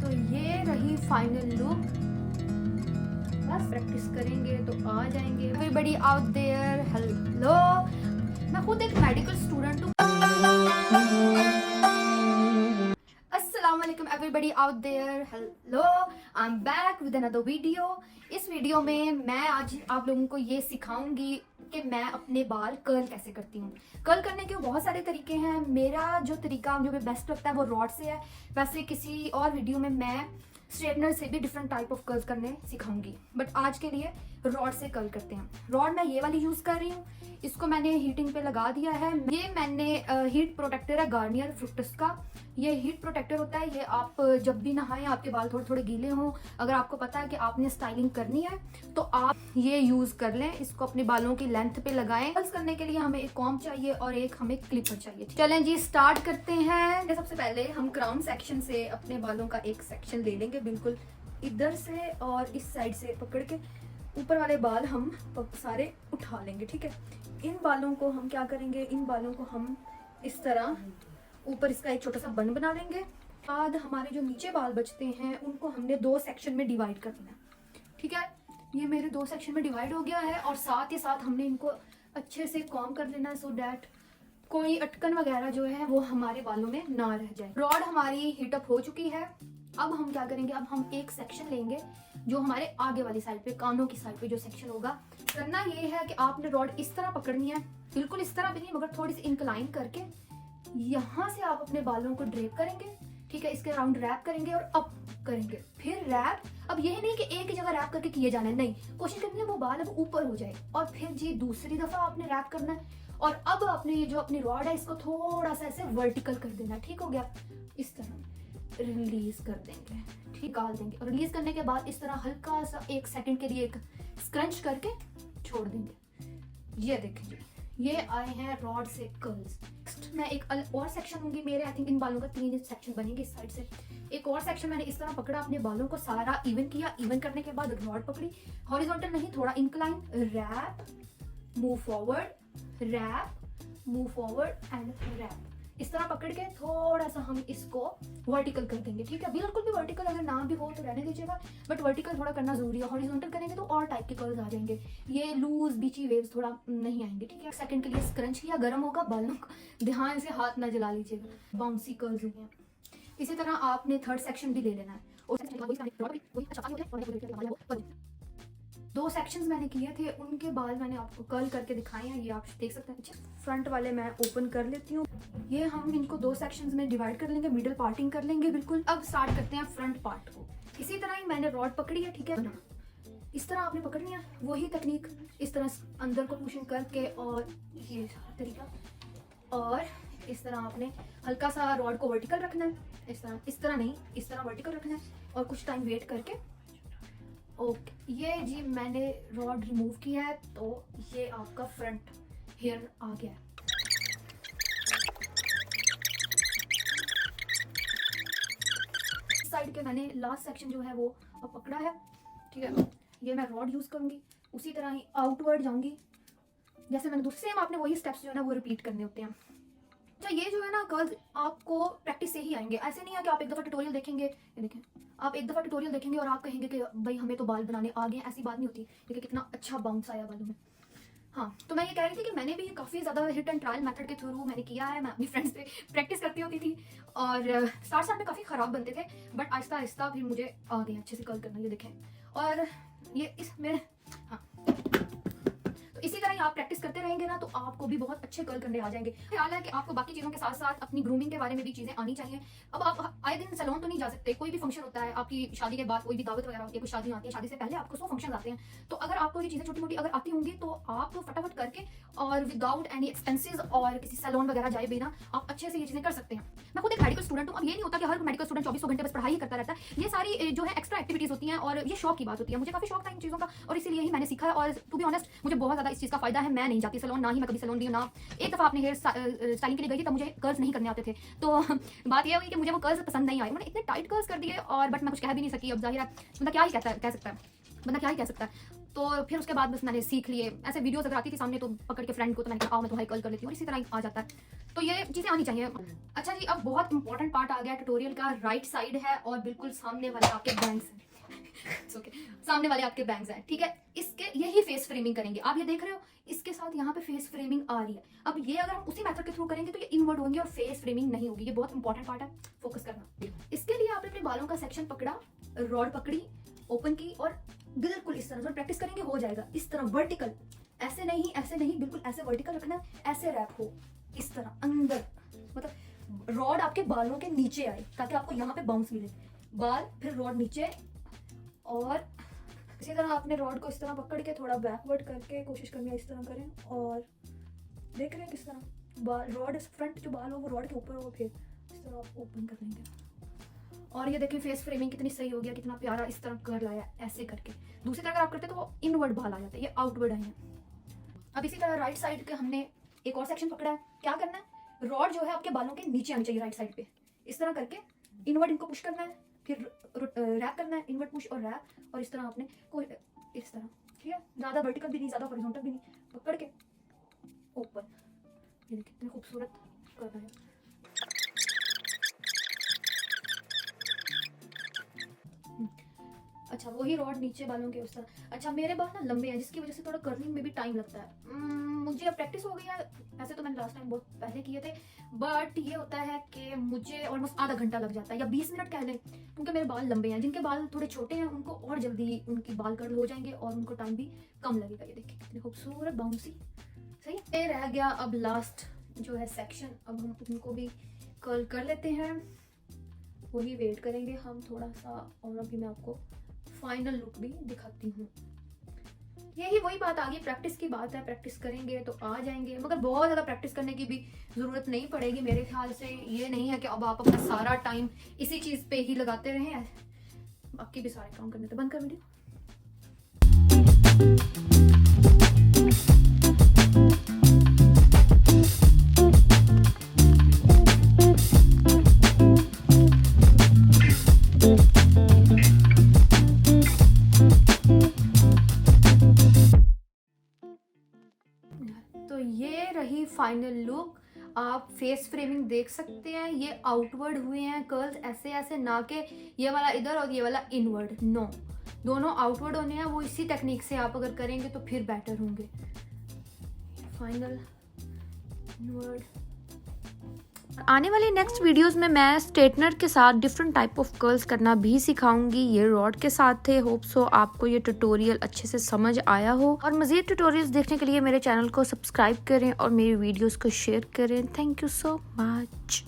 तो ये रही फाइनल लुक। बस प्रैक्टिस करेंगे तो आ जाएंगे। Everybody out there, hello. मैं खुद एक मेडिकल स्टूडेंट हूँ। अस्सलाम वालेकुम everybody out there, hello. I am back with another video. इस वीडियो में मैं आज आप लोगों को ये सिखाऊंगी कि मैं अपने बाल कर्ल कैसे करती हूँ। कर्ल करने के बहुत सारे तरीके हैं। मेरा जो तरीका मुझे बेस्ट लगता है वो रॉड से है। वैसे किसी और वीडियो में मैं स्ट्रेटनर से भी डिफरेंट टाइप ऑफ कर्ल करने सिखाऊंगी, बट आज के लिए रॉड से कर्ल करते हैं। रॉड मैं ये वाली यूज कर रही हूँ। इसको मैंने हीटिंग पे लगा दिया है। ये मैंने हीट प्रोटेक्टर है गार्नियर फ्रुक्टस का। ये हीट प्रोटेक्टर होता है। ये आप जब भी नहाएं, आपके बाल थोड़े थोड़े गीले हों, अगर आपको पता है कि आपने स्टाइलिंग करनी है तो आप ये यूज कर लें। इसको अपने बालों की लेंथ पे लगाएं। कर्ल्स करने के लिए हमें एक कॉम्ब चाहिए और एक हमें क्लिपर चाहिए। चलें जी स्टार्ट करते हैं। सबसे पहले हम क्राउन सेक्शन से अपने बालों का एक सेक्शन ले लेंगे, बिल्कुल इधर से और इस साइड से पकड़ के ऊपर वाले बाल हम सारे उठा लेंगे। ठीक है, इन बालों को हम क्या करेंगे, इन बालों को हम इस तरह ऊपर इसका एक छोटा सा बन बना लेंगे। बाद हमारे जो नीचे बाल बचते हैं उनको हमने दो सेक्शन में डिवाइड कर देना है। ठीक है, ये मेरे दो सेक्शन में डिवाइड हो गया है और साथ ही साथ हमने इनको अच्छे से कॉम्ब कर लेना है सो डैट कोई अटकन वगैरह जो है वो हमारे बालों में ना रह जाए। रॉड हमारी हीटअप हो चुकी है। अब हम क्या करेंगे, अब हम एक सेक्शन लेंगे जो हमारे आगे वाली साइड पे, कानों की साइड पे जो सेक्शन होगा। करना ये है कि आपने रॉड इस तरह पकड़नी है, बिल्कुल इस तरह भी नहीं मगर थोड़ी सी इंक्लाइन करके यहाँ से आप अपने बालों को ड्रेप करेंगे। ठीक है, इसके अराउंड रैप करेंगे और अप करेंगे, फिर रैप। अब यही नहीं कि एक ही जगह रैप करके किए जाना है, नहीं, कोशिश करनी है वो बाल अब ऊपर हो जाए। और फिर जी दूसरी दफा आपने रैप करना है और अब अपने ये जो अपनी रॉड है इसको थोड़ा सा ऐसे वर्टिकल कर देना। ठीक हो गया, इस तरह रिलीज कर देंगे, ठीक, डाल देंगे और रिलीज करने के बाद इस तरह हल्का सा एक सेकंड के लिए एक स्क्रंच करके छोड़ देंगे। ये देखेंगे, ये आए हैं रॉड से कर्ल्स। मैं एक और सेक्शन होंगी मेरे, आई थिंक इन बालों का 3 सेक्शन बनेंगे इस साइड से। एक और सेक्शन मैंने इस तरह पकड़ा, अपने बालों को सारा इवन किया। इवन करने के बाद रॉड पकड़ी, हॉरिजॉन्टल नहीं, थोड़ा incline, wrap, move forward, wrap, move forward and wrap. इस तरह पकड़ के थोड़ा सा हम इसको वर्टिकल कर देंगे। ठीक है, बिल्कुल भी वर्टिकल अगर ना भी हो तो रहने दीजिएगा, बट वर्टिकल थोड़ा करना जरूरी है। हॉरिजॉन्टल करेंगे तो और टाइप के कर्ल्स आ जाएंगे, ये लूज बीची वेव्स थोड़ा नहीं आएंगे। ठीक है, एक सेकंड के लिए स्क्रंच किया, गर्म होगा, बालों को ध्यान से हाथ ना जला लीजिएगा, बाउंसी कर्ल्स हुए। इसी तरह आपने थर्ड सेक्शन भी ले लेना है। दो सेक्शंस मैंने किए थे, उनके बाल मैंने आपको कर्ल करके दिखाए हैं, ये आप देख सकते हैं। अच्छा, फ्रंट वाले मैं ओपन कर लेती हूँ। ये हम इनको दो सेक्शंस में डिवाइड कर लेंगे, मिडिल पार्टिंग कर लेंगे बिल्कुल। अब स्टार्ट करते हैं फ्रंट पार्ट को। इसी तरह ही मैंने रॉड पकड़ी है। ठीक है, इस तरह आपने पकड़नी है, वही तकनीक, इस तरह अंदर को पुशिंग करके और ये तरीका, और इस तरह आपने हल्का सा रॉड को वर्टिकल रखना है। इस तरह नहीं, इस तरह वर्टिकल रखना है और कुछ टाइम वेट करके। ओके, ये जी मैंने रॉड रिमूव किया है तो ये आपका फ्रंट हेयर आ गया है। इस साइड के मैंने लास्ट सेक्शन जो है वो पकड़ा है। ठीक है, ये मैं रॉड यूज करूंगी, उसी तरह ही आउटवर्ड जाऊंगी जैसे मैंने दूसरे, सेम आपने वही स्टेप्स जो है ना वो रिपीट करने होते हैं। अच्छा, ये जो है ना कर्ल्स आपको प्रैक्टिस से ही आएंगे। ऐसे नहीं है कि आप एक दफा ट्यूटोरियल देखेंगे, ये देखें, आप एक दफा ट्यूटोरियल देखेंगे और आप कहेंगे कि भाई हमें तो बाल बनाने आ गए। ऐसी बात नहीं होती। देखिए कितना अच्छा बाउंस आया बालों में। हाँ, तो मैं ये कह रही थी कि मैंने भी काफ़ी ज़्यादा हिट एंड ट्रायल मेथड के थ्रू मैंने किया है। मैं अपनी फ्रेंड्स से प्रैक्टिस करती होती थी और स्टार्ट में काफ़ी ख़राब बनते थे, बट आहिस्ता आहिस्ता फिर मुझे आ गए अच्छे से कर्ल करना। ये देखें, और ये इस मेरे, हाँ, इसी तरह ही आप प्रैक्टिस करते रहेंगे ना तो आपको भी बहुत अच्छे कर्ल करने आ जाएंगे। ख्याल है कि आपको बाकी चीज़ों के साथ साथ अपनी ग्रूमिंग के बारे में भी चीज़ें आनी चाहिए। अब आप आए दिन सैलून तो नहीं जा सकते, कोई भी फंक्शन होता है, आपकी शादी के बाद कोई भी दावत वगैरह होती है, कुछ शादी आती है, शादी से पहले आपको 100 फंक्शन आते हैं। तो अगर आपको ये चीज़ें छोटी मोटी अगर आती होंगी तो आप फटाफट करके और विदाउट एनी एक्सपेंसेस और किसी सैलून वगैरह जाए बिना आप अच्छे से ये चीज़ें कर सकते हैं। मैं खुद एक मेडिकल स्टूडेंट हूँ। अब ये नहीं होता कि हर मेडिकल स्टूडेंट 24 घंटे बस पढ़ाई ही करता रहता है। ये सारी जो है एक्स्ट्रा एक्टिविटीज होती हैं और ये शौक की बात होती है। मुझे काफ़ी शौक था इन चीज़ों का और इसीलिए ही मैंने सीखा है। और टू बी ऑनेस्ट मुझे बहुत ज़्यादा इस चीज़ का फायदा है। मैं नहीं जाती सैलून, ना ही मैं कभी सैलून गई ना। एक दफ़ा अपने हेयर स्टाइलिंग के लिए गई थी तब मुझे कर्ल्स नहीं करने आते थे, तो बात यह हुई कि मुझे वो कर्ल्स पसंद नहीं आए। मैंने इतने टाइट कर्ल्स कर दिए और बट मैं कुछ कह भी नहीं सकी। अब जाहिर है बंदा क्या ही कह सकता है, बंदा क्या ही कह सकता है। तो फिर उसके बाद बस मैंने सीख लिए। ऐसे वीडियोस अगर आती थी सामने तो पकड़ के फ्रेंड को तो मैंने कहा आओ मैं तुम्हारी कर्ल कर लेती हूँ, और इसी तरह ही आ जाता है। तो ये चीज़ें आनी चाहिए। अच्छा जी, अब बहुत इंपॉर्टेंट पार्ट आ गया ट्यूटोरियल का। राइट साइड है और बिल्कुल सामने वाले आपके बैंग्स हैं। Okay. सामने वाले आपके बैंग्स हैं, ठीक है। इसके यही फेस फ्रेमिंग करेंगे। आप ये देख रहे हो, इसके साथ यहाँ पे फेस फ्रेमिंग आ रही है। अब ये अगर हम उसी मेथड के थ्रू करेंगे तो ये इनवर्ड होंगे और फेस फ्रेमिंग नहीं होगी। ये बहुत इंपॉर्टेंट पार्ट है, फोकस करना। इसके लिए आपने अपने बालों का सेक्शन पकड़ा, रॉड पकड़ी, ओपन की और बिल्कुल इस तरह प्रैक्टिस करेंगे हो जाएगा। इस तरह वर्टिकल, ऐसे नहीं, बिल्कुल ऐसे वर्टिकल रखना, ऐसे रैप हो इस तरह अंदर, मतलब रॉड आपके बालों के नीचे आए ताकि आपको यहाँ पे बाउंस मिले। बाल फिर रॉड नीचे, और इसी तरह आपने रॉड को इस तरह पकड़ के थोड़ा बैकवर्ड करके कोशिश करनी है, इस तरह करें। और देख रहे हैं किस तरह बाल, रॉड फ्रंट जो बाल हो वो रॉड के ऊपर हो, फिर इस तरह आप ओपन कर लेंगे। और ये देखिए फेस फ्रेमिंग कितनी सही हो गया, कितना प्यारा इस तरह कर लाया ऐसे करके। दूसरी तरह अगर आप करते तो वो इनवर्ड बाल आ जाते, ये आउटवर्ड आए हैं। अब इसी तरह राइट साइड के हमने एक और सेक्शन पकड़ा है। क्या करना है, रॉड जो है आपके बालों के नीचे आनी चाहिए राइट साइड पे, इस तरह करके इनवर्ड इनको पुश करना है, फिर रैप करना है, इनवर्ड पुश और रैप, और इस तरह आपने कोई इस तरह, ठीक है। ज़्यादा वर्टिकल भी नहीं, ज़्यादा हॉरिजॉन्टल भी नहीं, पकड़ के ओपन। ये देखिए कितने खूबसूरत कर रहा है। अच्छा, वही रॉड नीचे बालों के उस तरह। अच्छा, मेरे बाल ना लंबे हैं जिसकी वजह से थोड़ा कर्लिंग में भी टाइम लगता है। मुझे अब प्रैक्टिस हो गई है। ऐसे तो मैंने लास्ट टाइम बहुत पहले किए थे, बट ये होता है कि मुझे ऑलमोस्ट आधा घंटा लग जाता है या 20 मिनट कह लें, क्योंकि मेरे बाल लंबे हैं। जिनके बाल थोड़े छोटे हैं उनको और जल्दी उनकी बाल कर्ल हो जाएंगे और उनको टाइम भी कम लगेगा। ये देखिए कितनी खूबसूरत बाउंसी, सही। ये रह गया अब लास्ट जो है सेक्शन, अब हम उनको भी कर्ल कर लेते हैं। वही वेट करेंगे हम थोड़ा सा, और अभी मैं आपको फाइनल लुक भी दिखाती हूँ। यही वही बात आ गई, प्रैक्टिस की बात है। प्रैक्टिस करेंगे तो आ जाएंगे, मगर बहुत ज़्यादा प्रैक्टिस करने की भी ज़रूरत नहीं पड़ेगी मेरे ख्याल से। ये नहीं है कि अब आप अपना सारा टाइम इसी चीज़ पे ही लगाते रहें, बाकी भी सारे काम करने। तो बंद कर वीडियो। तो ये रही फाइनल लुक। आप फेस फ्रेमिंग देख सकते हैं, ये आउटवर्ड हुए हैं कर्ल्स ऐसे ऐसे, ना के ये वाला इधर और ये वाला इनवर्ड। नो, दोनों आउटवर्ड होने हैं। वो इसी टेक्निक से आप अगर करेंगे तो फिर बेटर होंगे। Final inward. आने वाली नेक्स्ट वीडियोस में मैं स्ट्रेटनर के साथ डिफरेंट टाइप ऑफ कर्ल्स करना भी सिखाऊंगी। ये रॉड के साथ थे। होप सो आपको ये ट्यूटोरियल अच्छे से समझ आया हो, और मज़ीद ट्यूटोरियल्स देखने के लिए मेरे चैनल को सब्सक्राइब करें और मेरी वीडियोस को शेयर करें। Thank you so much.